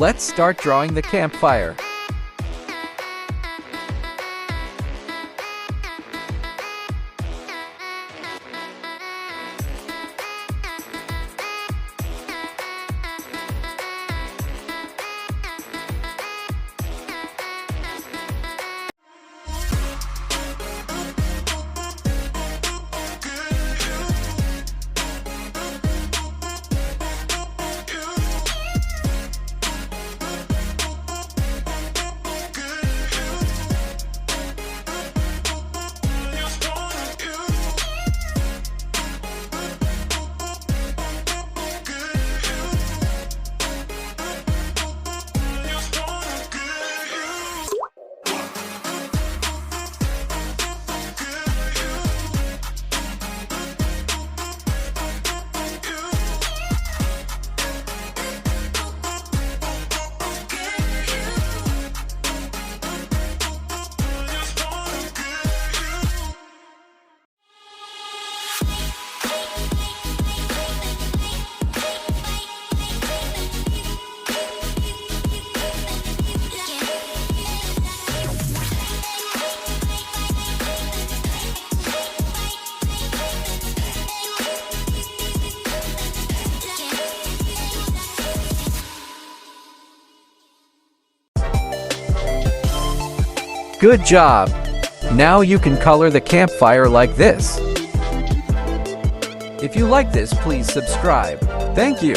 Let's start drawing the campfire. Good job! Now you can color the campfire like this. If you like this, please subscribe. Thank you.